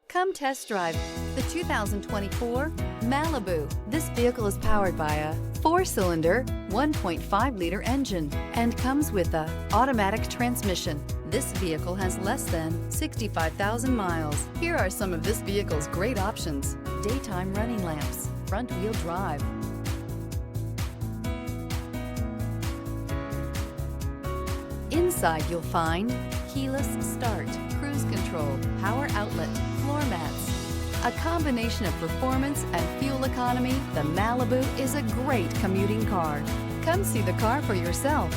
Come test drive the 2024 Malibu. This vehicle is powered by a 4-cylinder, 1.5-liter engine and comes with a automatic transmission. This vehicle has less than 65,000 miles. Here are some of this vehicle's great options: daytime running lamps, front-wheel drive, inside you'll find keyless start, cruise control, power outlet, floor mats. A combination of performance and fuel economy, the Malibu is a great commuting car. Come see the car for yourself.